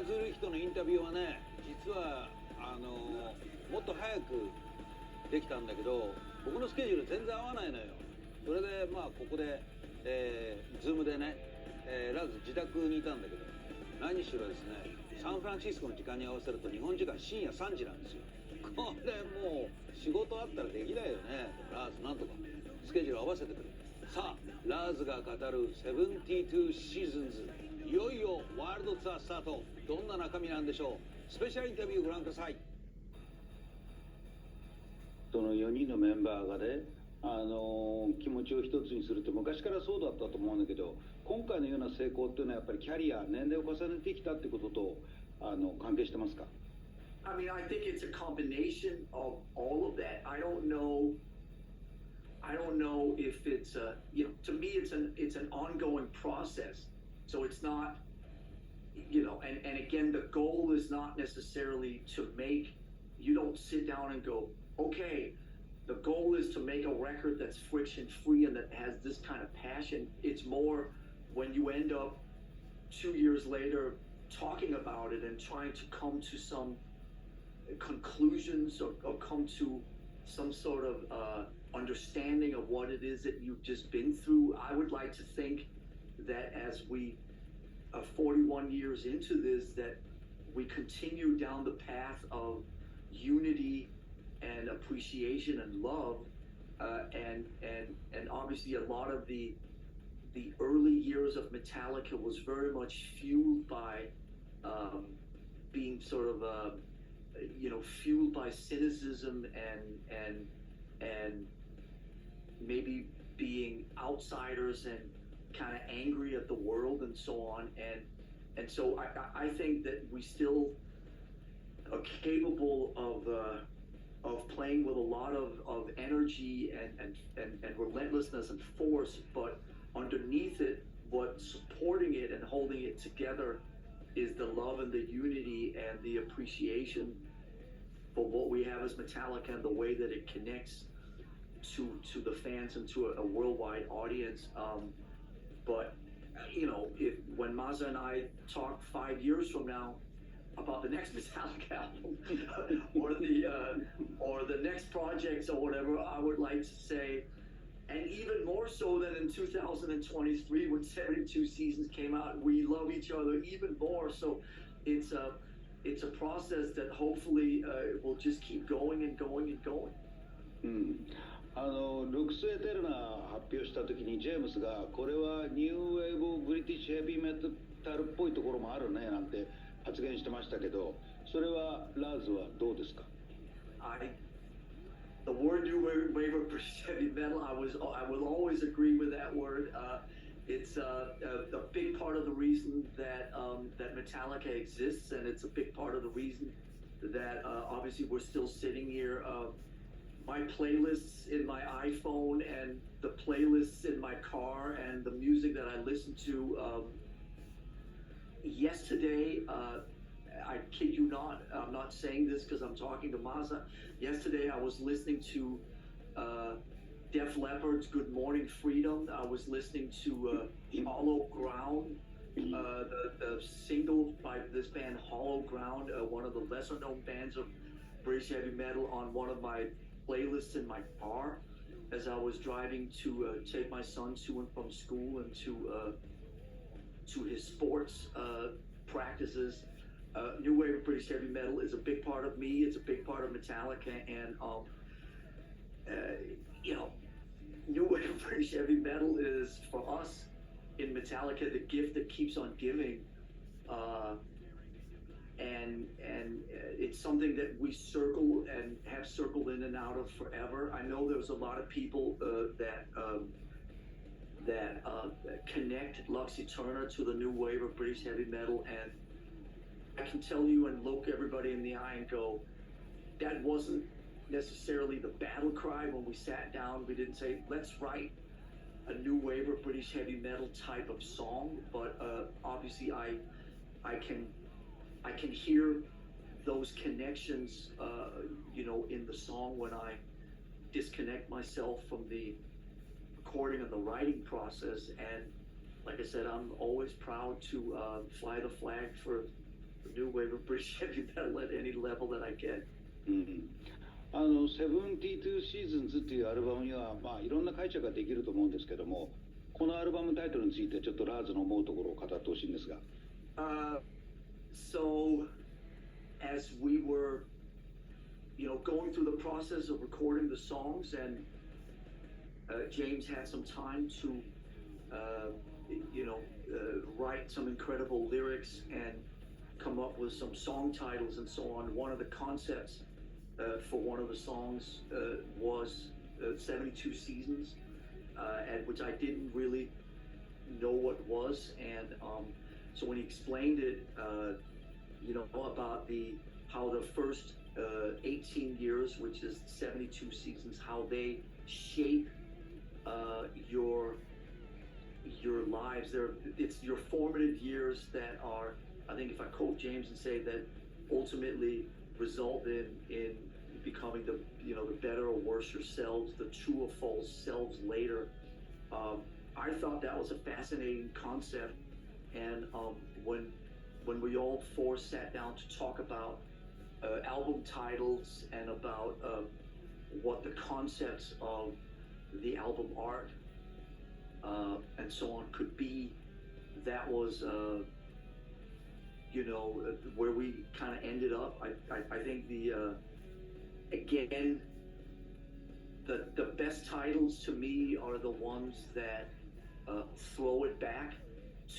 ズ・ウルヒとのインタビューはね、実はもっと早くできたんだけど、僕のスケジュール全然合わないのよ。それでまあここで、ズームでね、ラズ自宅にいたんだけど、何しろですね、サンフランシスコの時間に合わせると日本時間深夜3時なんですよ。これもう仕事あったらできないよね。ラーズなんとかスケジュール合わせてくれ。さあ、ラーズが語る72シーズンズ、いよいよワールドツアースタート。どんな中身なんでしょう。スペシャルインタビューご覧ください。その4人のメンバーがね、気持ちを一つにするって昔からそうだったと思うんだけど、今回のような成功っていうのはやっぱりキャリア、年齢を重ねてきたってことと関係してますか？ I mean, I think it's a combination of all of that. I don't know if it's to me it's an ongoing process. So it's not, and again, the goal is not necessarily to make, you don't sit down and go, okay, the goal is to make a record that's friction free and that has this kind of passion. It's more when you end up 2 years later talking about it and trying to come to some conclusions or come to some sort of understanding of what it is that you've just been through. I would like to think that as we 41 years into this, that we continue down the path of unity and appreciation and love, and obviously a lot of the early years of Metallica was very much fueled by being sort of fueled by cynicism and maybe being outsiders and kind of angry at the world and so on, and so I think that we still are capable of playing with a lot of energy and relentlessness and force, but underneath it, what's supporting it and holding it together is the love and the unity and the appreciation for what we have as Metallica and the way that it connects to the fans and to a worldwide audience. But if when Masa and I talk 5 years from now about the next Metallica album or the next projects or whatever, I would like to say, and even more so than in 2023 when 72 Seasons came out, we love each other even more. So it's a process that hopefully will just keep going and going and going. ルクス・エテルナ発表した時にジェームスがこれはニューウェーブ・ブリティッシュ・ヘビーメタルっぽいところもあるねなんて発言してましたけど、それはラーズはどうですか？ The word new wave of British heavy metal, I will always agree with that word. It's a big part of the reason that that Metallica exists, and it's a big part of the reason that obviously we're still sitting here. My playlists in my iPhone and the playlists in my car and the music that I listen to. Yesterday, I kid you not, I'm not saying this because I'm talking to Masa. Yesterday, I was listening to Def Leppard's Good Morning Freedom. I was listening to Hollow Ground, the single by this band Hollow Ground, one of the lesser known bands of British heavy metal, on one of my playlists in my car as I was driving to take my son to and from school and to his sports practices. New wave of British heavy metal is a big part of me. It's a big part of Metallica, and new wave of British heavy metal is for us in Metallica the gift that keeps on giving, and it's something that we circle and have circled in and out of forever. I know there's a lot of people that connect Luxy Turner to the new wave of British heavy metal, and I can tell you and look everybody in the eye and go, that wasn't necessarily the battle cry when we sat down. We didn't say, let's write a new wave of British heavy metal type of song, but obviously I can hear those connections, in the song when I disconnect myself from the recording and the writing process. And like I said, I'm always proud to fly the flag for new wave of British heavy metal at any level that I can. 72 シーズンズっていうアルバムには、まあ、いろんな解釈ができると思うんですけども、このアルバムタイトルについてちょっとラーズの思うところを語ってほしいんですが。So, as we were, going through the process of recording the songs, and James had some time to, write some incredible lyrics and come up with some song titles and so on. One of the concepts for one of the songs was 72 Seasons, and which I didn't really know what was, and so when he explained it, about how the first 18 years, which is 72 seasons, how they shape your lives. It's your formative years that are, I think, if I quote James and say that ultimately result in becoming the better or worse yourselves, the true or false selves later. I thought that was a fascinating concept, and when we all four sat down to talk about album titles and about what the concepts of the album art and so on could be, that was where we kind of ended up. I think again, the best titles to me are the ones that throw it back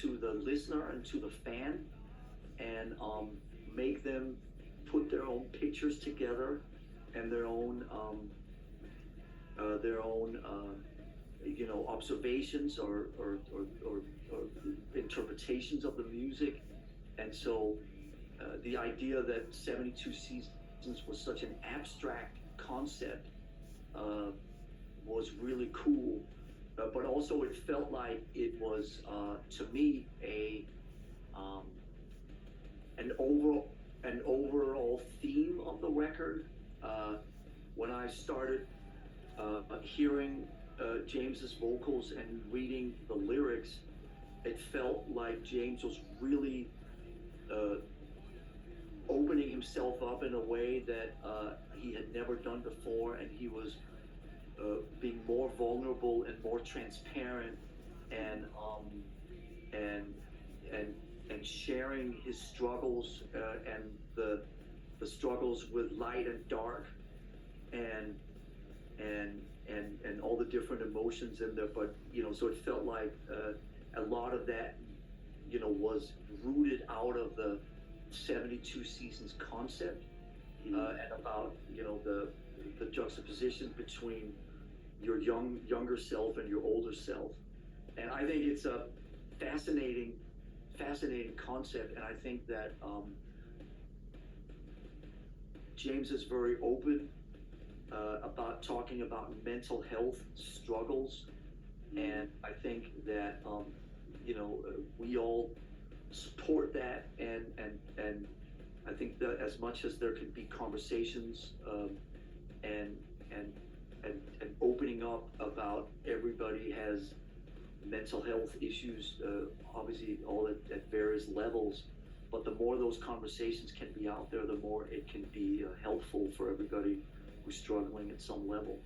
to the listener and to the fan, and make them put their own pictures together and their own observations or interpretations of the music. And so the idea that 72 Seasons was such an abstract concept was really cool, but also it felt like it was to me an overall theme of the record. When I started hearing James's vocals and reading the lyrics, it felt like James was really opening himself up in a way that he had never done before, and he was being more vulnerable and more transparent, and sharing his struggles and the struggles with light and dark, and all the different emotions in there. But so it felt like a lot of that was rooted out of the 72 Seasons concept, and about the juxtaposition between your younger self and your older self. And I think it's a fascinating concept, and I think that James is very open about talking about mental health struggles, and I think that we all support that, and I think that as much as there can be conversations and opening up about everybody has mental health issues, obviously all at various levels, but the more those conversations can be out there, the more it can be helpful for everybody who's struggling at some level.